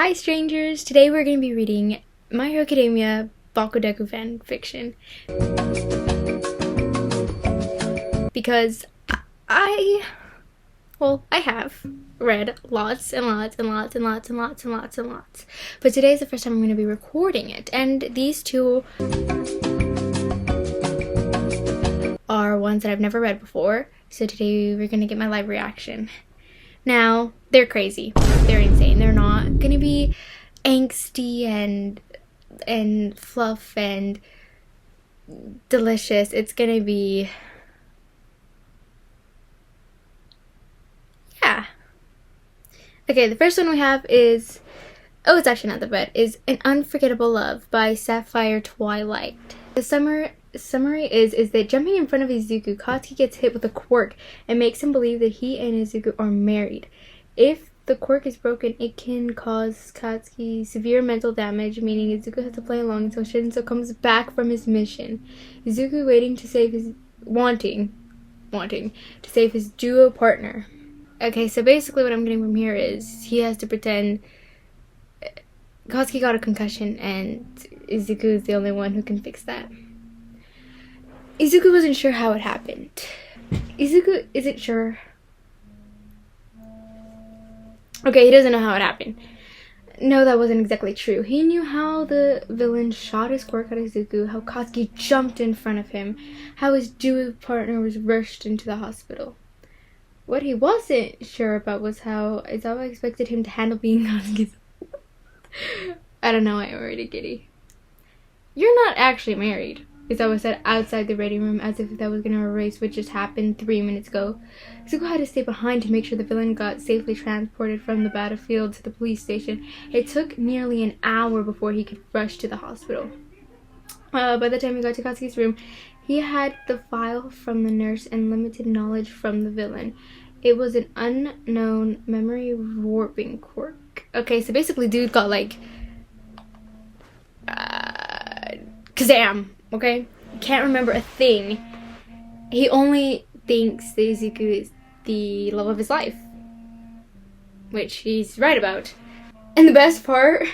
Hi strangers! Today we're going to be reading My Hero Academia BKDK Fan-fiction. Because I have read lots and lots. But today is the first time I'm going to be recording it. And these two are ones that I've never read before. So today we're going to get my live reaction. Now, they're crazy. They're insane. They're not gonna be angsty and fluff and delicious. It's gonna be, yeah. Okay, the first one we have is, oh, it's actually not the bed, is An Unforgettable Love by Sapphire Twilight. The summary is that jumping in front of Izuku, Katsuki gets hit with a quirk and makes him believe that he and Izuku are married. If the quirk is broken, it can cause Katsuki severe mental damage, meaning Izuku has to play along until Shinzo comes back from his mission. Izuku wanting to save his duo partner. Okay, so basically what I'm getting from here is he has to pretend Katsuki got a concussion and Izuku is the only one who can fix that. Izuku wasn't sure how it happened. Izuku isn't sure. Okay, he doesn't know how it happened. No, that wasn't exactly true. He knew how the villain shot his quirk at Izuku, how Katsuki jumped in front of him, how his duo partner was rushed into the hospital. What he wasn't sure about was how Izawa expected him to handle being Katsuki's. I don't know, I'm already giddy. You're not actually married, Izawa said outside the reading room, as if that was going to erase what just happened 3 minutes ago. Izuku had to stay behind to make sure the villain got safely transported from the battlefield to the police station. It took nearly an hour before he could rush to the hospital. By the time he got to Katsuki's room, he had the file from the nurse and limited knowledge from the villain. It was an unknown memory warping quirk. Okay, so basically dude got like Kazam! Okay? Can't remember a thing. He only thinks that Izuku is the love of his life. Which he's right about. And the best part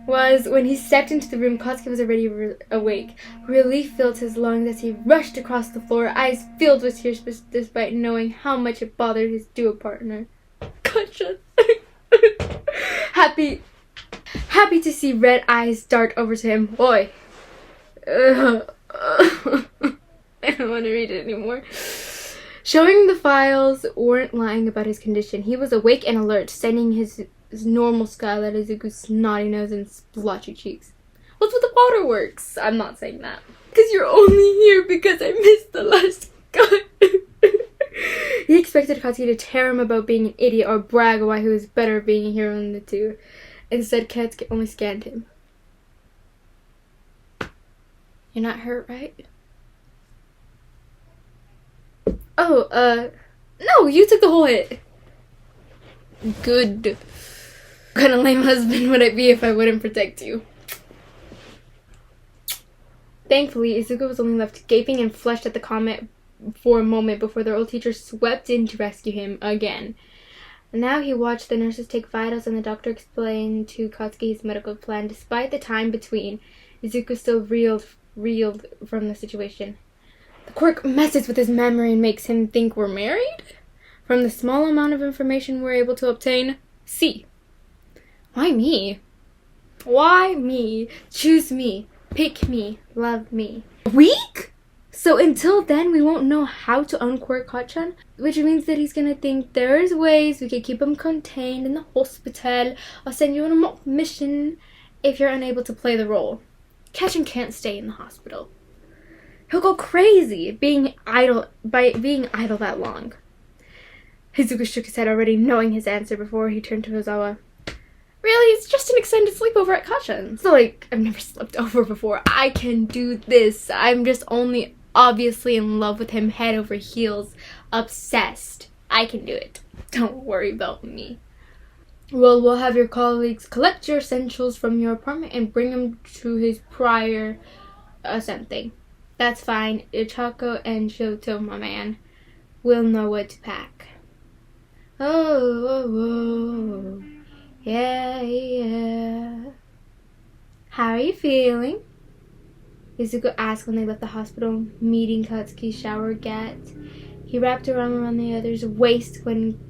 was when he stepped into the room, Katsuki was already awake. Relief filled his lungs as he rushed across the floor, eyes filled with tears despite knowing how much it bothered his duo partner. Gotcha. Happy to see red eyes dart over to him. Boy. I don't want to read it anymore. Showing the files weren't lying about his condition. He was awake and alert, sending his normal scowl at Izuku's snotty nose and splotchy cheeks. What's with the waterworks? I'm not saying that. Because you're only here because I missed the last cut. He expected Katsuki to tear him about being an idiot or brag why he was better at being a hero than the two. Instead, Katsuki only scanned him. You're not hurt, right? Oh, no, you took the whole hit. Good. What kind of lame husband would I be if I wouldn't protect you? Thankfully, Izuku was only left gaping and flushed at the comet for a moment before their old teacher swept in to rescue him again. Now he watched the nurses take vitals and the doctor explain to Katsuki his medical plan. Despite the time between, Izuku still reeled from the situation. The quirk messes with his memory and makes him think we're married? From the small amount of information we're able to obtain, see. Why me? Why me? Choose me. Pick me. Love me. Weak? So until then, we won't know how to unquirk Hachan, which means that he's gonna think there's ways we could keep him contained in the hospital. I'll send you on a mock mission if you're unable to play the role. Hachan can't stay in the hospital. He'll go crazy being idle that long. Izuku shook his head, already knowing his answer before he turned to Ozawa. Really, it's just an extended sleepover at Hachan's. So like, I've never slept over before. I can do this. I'm just only obviously in love with him, head over heels, obsessed. I can do it. Don't worry about me. Well, we'll have your colleagues collect your essentials from your apartment and bring them to his prior something. That's fine. Ichako and Shoto, my man, will know what to pack. Oh. Yeah, yeah. How are you feeling? Izuku asked when they left the hospital, meeting Katsuki's shower gat. He wrapped her arm around the other's waist when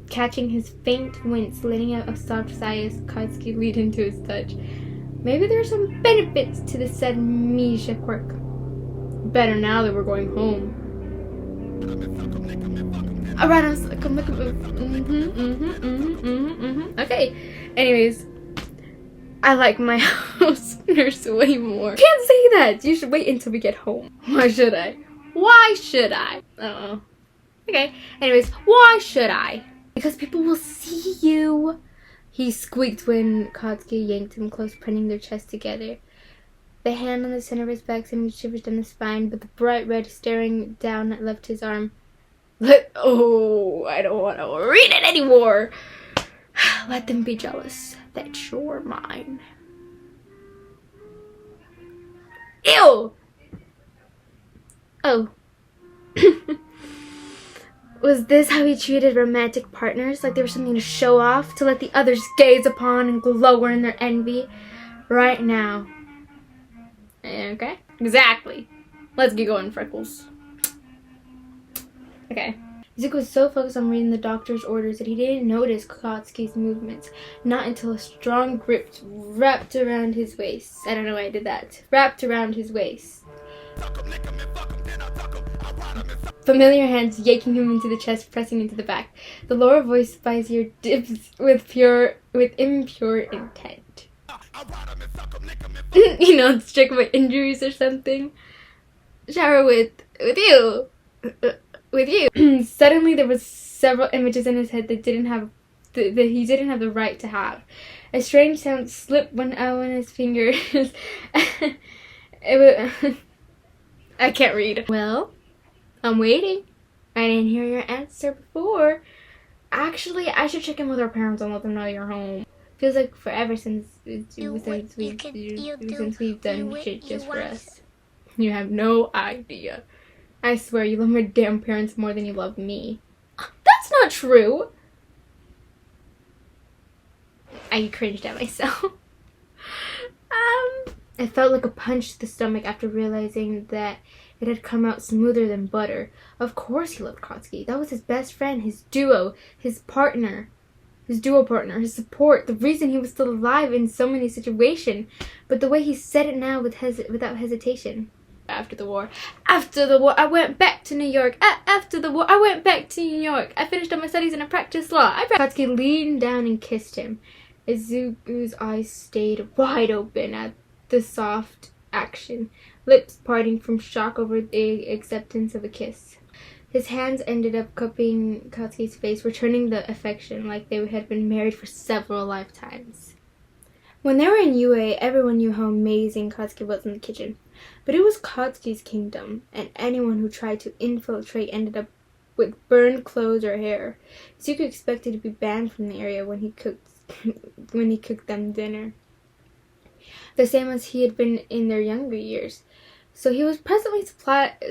catching his faint wince, letting out a soft sigh as Katsuki leaned into his touch. Maybe there are some benefits to the said Misha quirk. Better now that we're going home. Okay. Anyways, I like my house nurse way more. Can't say that. You should wait until we get home. Why should I? Why should I? Oh. Okay. Anyways, why should I? Because people will see you. He squeaked when Katsuki yanked him close, printing their chests together. The hand on the center of his back sending shivers down the spine, but the bright red staring down left his arm. Oh, I don't want to read it anymore. Let them be jealous. That's your mine. Ew! Oh. Was this how he treated romantic partners? Like they were something to show off? To let the others gaze upon and glower in their envy? Right now. Okay? Exactly. Let's get going, Freckles. Okay. Izuku was so focused on reading the doctor's orders that he didn't notice Katsuki's movements. Not until a strong grip wrapped around his waist. I don't know why I did that. Wrapped around his waist. Familiar hands yanking him into the chest, pressing into the back. The lower voice spicier dips with impure intent. You know, it's check my injuries or something. Shower with you. With you. Suddenly there was several images in his head that he didn't have the right to have. A strange sound slipped one out on his fingers. I can't read. Well, I'm waiting. I didn't hear your answer before. Actually, I should check in with our parents and let them know you're home. Feels like forever since we've done shit just for us. You have no idea. I swear you love my damn parents more than you love me. That's not true. I cringed at myself. It felt like a punch to the stomach after realizing that it had come out smoother than butter. Of course he loved Katsuki. That was his best friend, his duo, his partner. His duo partner, his support, the reason he was still alive in so many situations. But the way he said it now without hesitation. After the war, I went back to New York. After the war, I went back to New York. I finished up my studies and I practiced law. Katsuki leaned down and kissed him. Izuku's eyes stayed wide open at the soft action, lips parting from shock over the acceptance of a kiss. His hands ended up cupping Katsuki's face, returning the affection like they had been married for several lifetimes. When they were in UA, everyone knew how amazing Katsuki was in the kitchen. But it was Katsuki's kingdom, and anyone who tried to infiltrate ended up with burned clothes or hair. Izuku expected to be banned from the area when he cooked them dinner. The same as he had been in their younger years. So he was presently surprised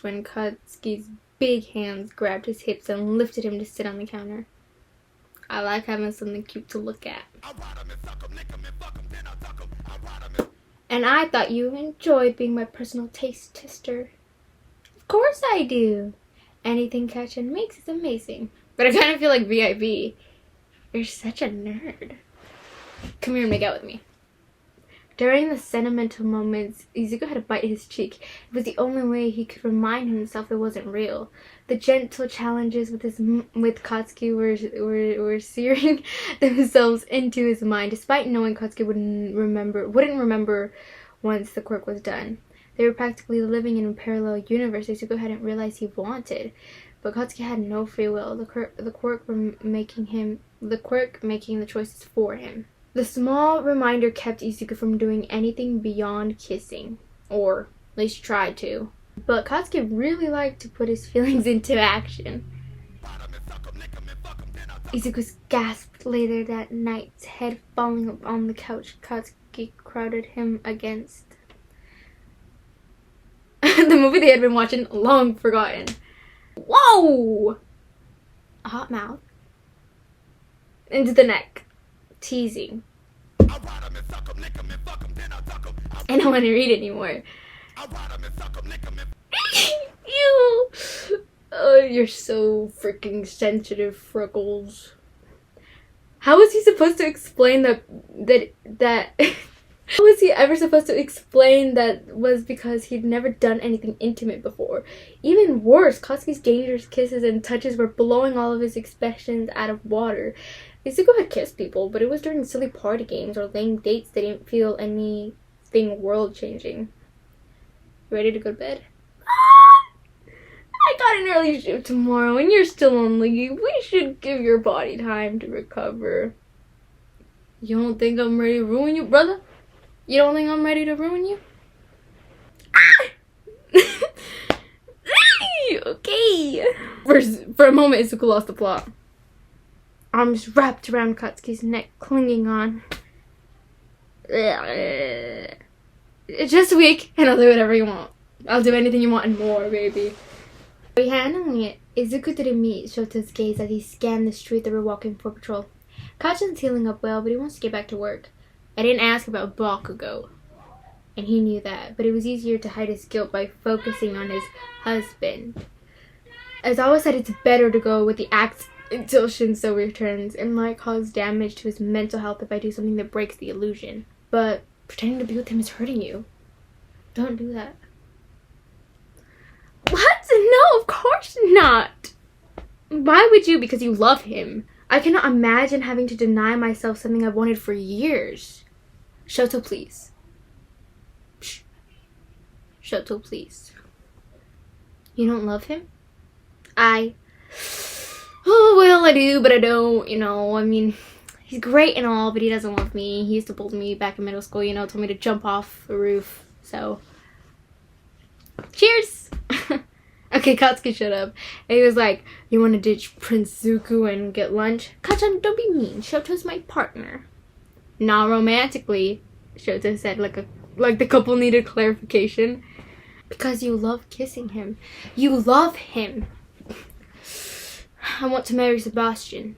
when Katsuki's big hands grabbed his hips and lifted him to sit on the counter. I like having something cute to look at. And I thought you enjoyed being my personal taste tester. Of course I do. Anything Katchin makes is amazing. But I kind of feel like VIB. You're such a nerd. Come here and make out with me. During the sentimental moments, Izuku had to bite his cheek. It was the only way he could remind himself it wasn't real. The gentle challenges with Katsuki were searing themselves into his mind, despite knowing Katsuki wouldn't remember once the quirk was done. They were practically living in a parallel universe Izuku hadn't realized he wanted. But Katsuki had no free will. The quirk making the choices for him. The small reminder kept Izuku from doing anything beyond kissing. Or, at least tried to. But Katsuki really liked to put his feelings into action. Izuku's gasped later that night, his head falling on the couch Katsuki crowded him against. The movie they had been watching, long forgotten. Whoa! A hot mouth. into the neck. Teasing. I don't want to read anymore. Ew. Oh, you're so freaking sensitive, Freckles. How was he supposed to explain that how was he ever supposed to explain that was because he'd never done anything intimate before? Even worse, Katsuki's dangerous kisses and touches were blowing all of his expressions out of water. Izuku had kissed people, but it was during silly party games or lame dates that didn't feel anything world-changing. You ready to go to bed? I got an early shift tomorrow and you're still on leave. We should give your body time to recover. You don't think I'm ready to ruin you, brother? You don't think I'm ready to ruin you? Okay. For a moment, Izuku lost the plot. Arms wrapped around Katsuki's neck, clinging on. Just a week, and I'll do whatever you want. I'll do anything you want and more, baby. Handling it, Izuku didn't meet Shoto's gaze as he scanned the street they were walking for patrol. Kachan's healing up well, but he wants to get back to work. I didn't ask about Bakugo, and he knew that, but it was easier to hide his guilt by focusing on his husband. As I always said, it's better to go with the axe until Shinso returns. It might cause damage to his mental health if I do something that breaks the illusion. But pretending to be with him is hurting you. Don't do that. What? No, of course not. Why would you? Because you love him. I cannot imagine having to deny myself something I've wanted for years. Shoto, please. Shh. Shoto, please. You don't love him? Oh, well, I do, but I don't, you know. I mean, he's great and all, but he doesn't love me. He used to bully me back in middle school, you know, told me to jump off a roof, so. Cheers! Okay, Katsuki shut up. And he was like, you want to ditch Prince Zuko and get lunch? Kachan, don't be mean. Shoto's my partner. Not romantically, Shoto said, like the couple needed clarification. Because you love kissing him. You love him. I want to marry Sebastian.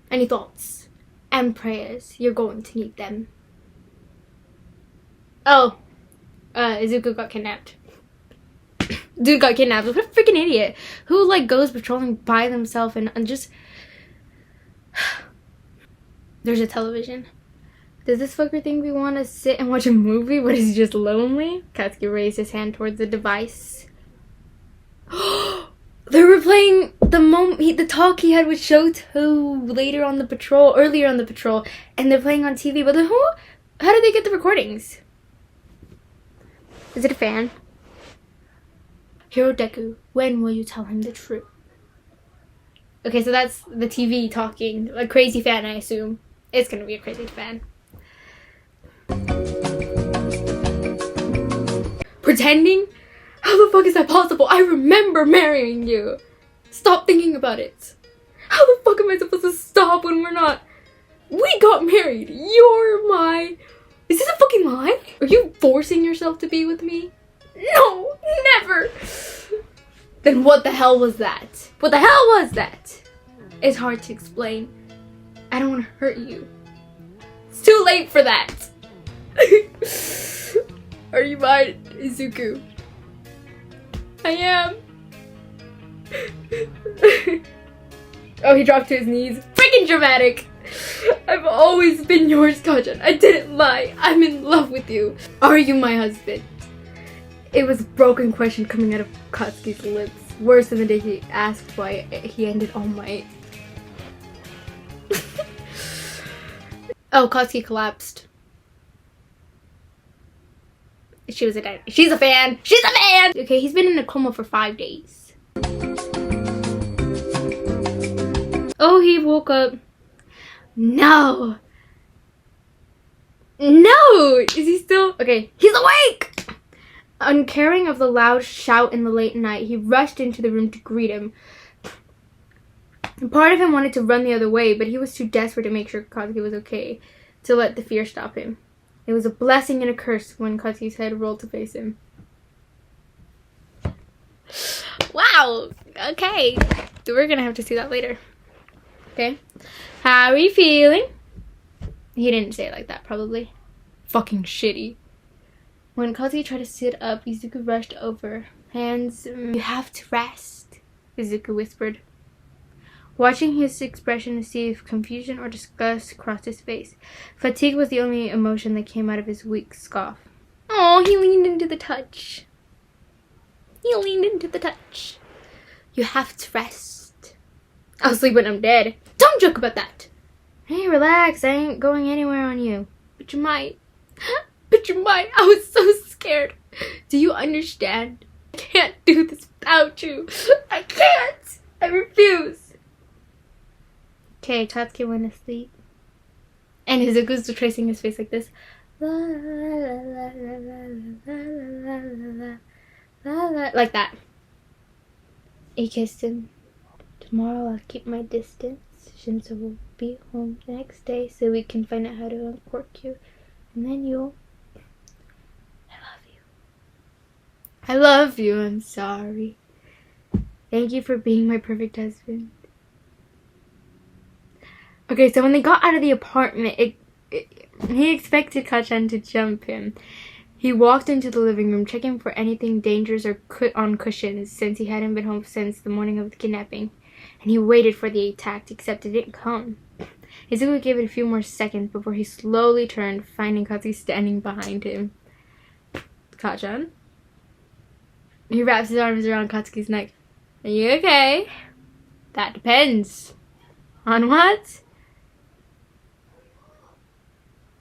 Any thoughts and prayers? You're going to need them. Oh, Izuku got kidnapped. Dude got kidnapped. What a freaking idiot. Who, like, goes patrolling by themselves and just... There's a television. Does this fucker think we want to sit and watch a movie? What, is he just lonely? Katsuki raised his hand towards the device. They were playing the talk he had with Shoto earlier on the patrol, and they're playing on TV. But how did they get the recordings? Is it a fan? Hirodeku, when will you tell him the truth? Okay, so that's the TV talking. A crazy fan, I assume. It's gonna be a crazy fan. Pretending? How the fuck is that possible? I remember marrying you. Stop thinking about it. How the fuck am I supposed to stop when we're not? We got married. You're my... Is this a fucking lie? Are you forcing yourself to be with me? No, never. Then what the hell was that? What the hell was that? It's hard to explain. I don't want to hurt you. It's too late for that. Are you mine, Izuku? I am. Oh, he dropped to his knees. Freaking dramatic. I've always been yours, Kachan. I didn't lie. I'm in love with you. Are you my husband? It was a broken question coming out of Katsuki's lips. Worse than the day he asked why he ended All Might. Oh, Katsuki collapsed. She's a fan. She's a fan! Okay, he's been in a coma for 5 days. Oh, he woke up. No! No! Is he still? Okay, he's awake! Uncaring of the loud shout in the late night, he rushed into the room to greet him. Part of him wanted to run the other way, but he was too desperate to make sure Katsuki was okay to let the fear stop him. It was a blessing and a curse when Katsuki's head rolled to face him. Wow! Okay. We're gonna have to see that later. Okay? How are you feeling? He didn't say it like that, probably. Fucking shitty. When Kazuki tried to sit up, Izuku rushed over. Hands, you have to rest, Izuku whispered. Watching his expression to see if confusion or disgust crossed his face. Fatigue was the only emotion that came out of his weak scoff. Oh, he leaned into the touch. You have to rest. I'll sleep when I'm dead. Don't joke about that. Hey, relax. I ain't going anywhere on you. But you might. I was so scared. Do you understand? I can't do this without you. I can't. I refuse. Okay, Katsuki went to sleep. And Izuku's tracing his face like this. La, la, la, la, like that. He kissed him. Tomorrow I'll keep my distance. Shinzo will be home the next day so we can find out how to uncork you. And then you'll... I love you, I'm sorry. Thank you for being my perfect husband. Okay, so when they got out of the apartment, he expected Kachan to jump him. He walked into the living room, checking for anything dangerous or on cushions, since he hadn't been home since the morning of the kidnapping. And he waited for the attack, except it didn't come. Izuku gave it a few more seconds before he slowly turned, finding Katsuki standing behind him. Kachan? He wraps his arms around Katsuki's neck. Are you okay? That depends. On what?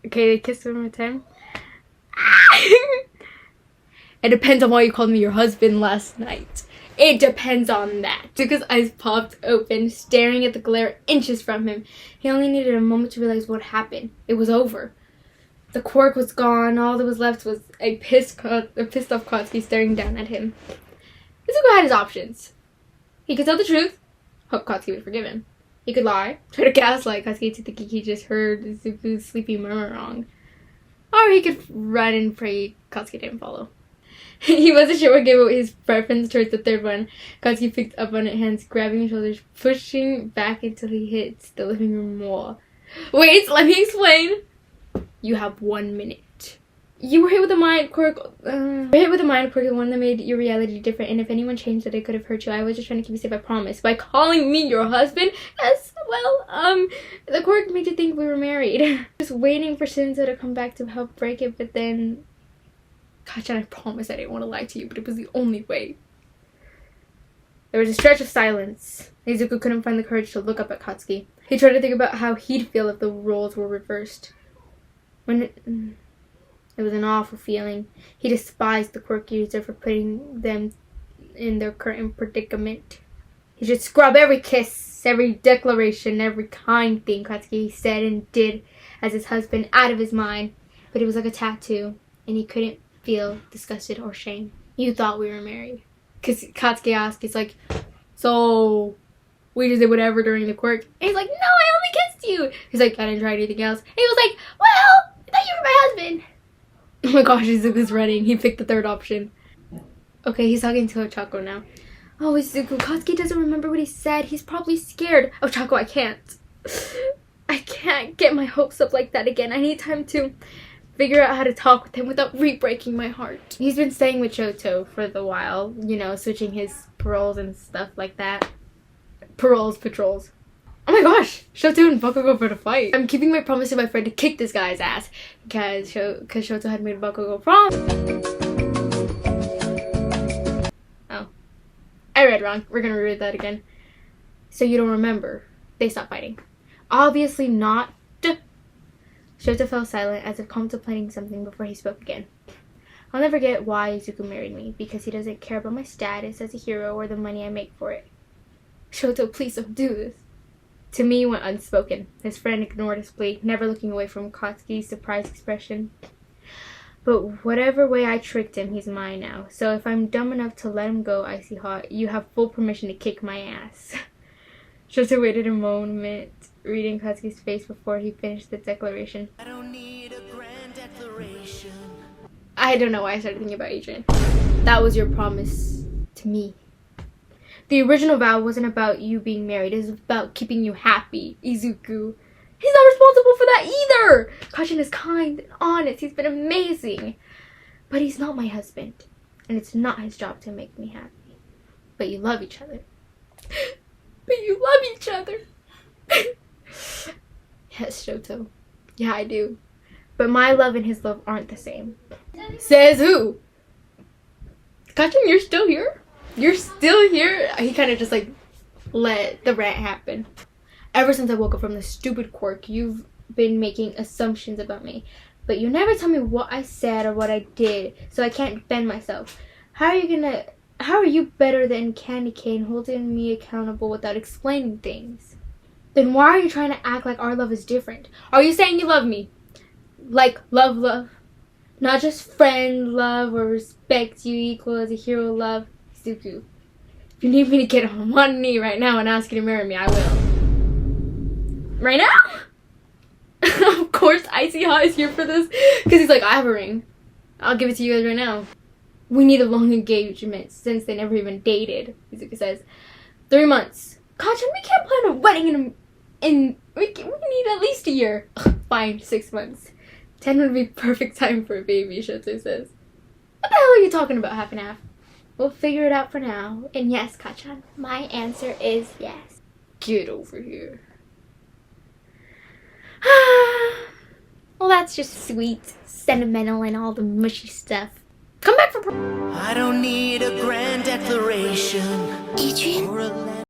Okay, they kissed one more time. It depends on why you called me your husband last night. It depends on that. Zuko's eyes popped open, staring at the glare inches from him. He only needed a moment to realize what happened. It was over. The quirk was gone. All that was left was a pissed off Katsuki staring down at him. Izuku had his options. He could tell the truth, hope Katsuki would forgive him. He could lie, try to gaslight Katsuki to think he just heard Izuku's sleepy murmur wrong. Or he could run and pray Katsuki didn't follow. He wasn't sure what gave away his preference towards the third one. Katsuki picked up on it, hands grabbing his shoulders, pushing back until he hits the living room wall. Wait, let me explain. You have 1 minute. You were hit with a mind quirk. One that made your reality different. And if anyone changed it, it could have hurt you. I was just trying to keep you safe. I promise. By calling me your husband, yes. Well, the quirk made you think we were married. Just waiting for Shinzo to come back to help break it, but then, Kachan, I promise I didn't want to lie to you, but it was the only way. There was a stretch of silence. Izuku couldn't find the courage to look up at Katsuki. He tried to think about how he'd feel if the roles were reversed. It was an awful feeling. He despised the quirk user for putting them in their current predicament. He should scrub every kiss, every declaration, every kind thing Katsuki said and did as his husband out of his mind. But it was like a tattoo, and he couldn't feel disgusted or shame. You thought we were married. Because Katsuki asked, he's like, so we just did whatever during the quirk? And he's like, no, I only kissed you. He's like, I didn't try anything else. And he was like, well, I thought you were my husband. Oh my gosh, Izuku's running. He picked the third option. Okay, he's talking to Ochako now. Oh, Izuku, Katsuki doesn't remember what he said. He's probably scared. Ochako, I can't get my hopes up like that again. I need time to figure out how to talk with him without re-breaking my heart. He's been staying with Shoto for the while, you know, switching his paroles and stuff like that. Patrols. Oh my gosh, Shoto and Bakugo for the fight. I'm keeping my promise to my friend to kick this guy's ass because Shoto had made Bakugo promise. Oh, I read wrong. We're gonna read that again. So you don't remember? They stopped fighting. Obviously not. Shoto fell silent as if contemplating something before he spoke again. I'll never get why Izuku married me, because he doesn't care about my status as a hero or the money I make for it. Shoto, please don't do this. To me, went unspoken. His friend ignored his plea, never looking away from Katsuki's surprised expression. But whatever way I tricked him, he's mine now. So if I'm dumb enough to let him go icy hot, you have full permission to kick my ass. Shoto waited a moment, reading Katsuki's face before he finished the declaration. I don't need a grand declaration. I don't know why I started thinking about Adrian. That was your promise to me. The original vow wasn't about you being married. It was about keeping you happy, Izuku. He's not responsible for that either! Kachan is kind and honest. He's been amazing. But he's not my husband. And it's not his job to make me happy. But you love each other. But you love each other. Yes, Shoto. Yeah, I do. But my love and his love aren't the same. Says who? Kachan, you're still here? You're still here? He kind of just like let the rant happen. Ever since I woke up from this stupid quirk, you've been making assumptions about me. But you never tell me what I said or what I did, so I can't defend myself. How are you better than Candy Cane holding me accountable without explaining things? Then why are you trying to act like our love is different? Are you saying you love me? Like love? Not just friend love or respect you equal as a hero love? Izuku, if you need me to get on one knee right now and ask you to marry me, I will. Right now? Of course, Icy Hot is here for this. Because he's like, I have a ring. I'll give it to you guys right now. We need a long engagement since they never even dated. Izuku says, 3 months. Kachan, we can't plan a wedding we need at least a year. Fine, 6 months. 10 would be perfect time for a baby, Shoto says. What the hell are you talking about, half and half? We'll figure it out for now. And yes, Kachan, my answer is yes. Get over here. Well, that's just sweet, sentimental, and all the mushy stuff. Come back for... I don't need a grand declaration. Adrian? Or a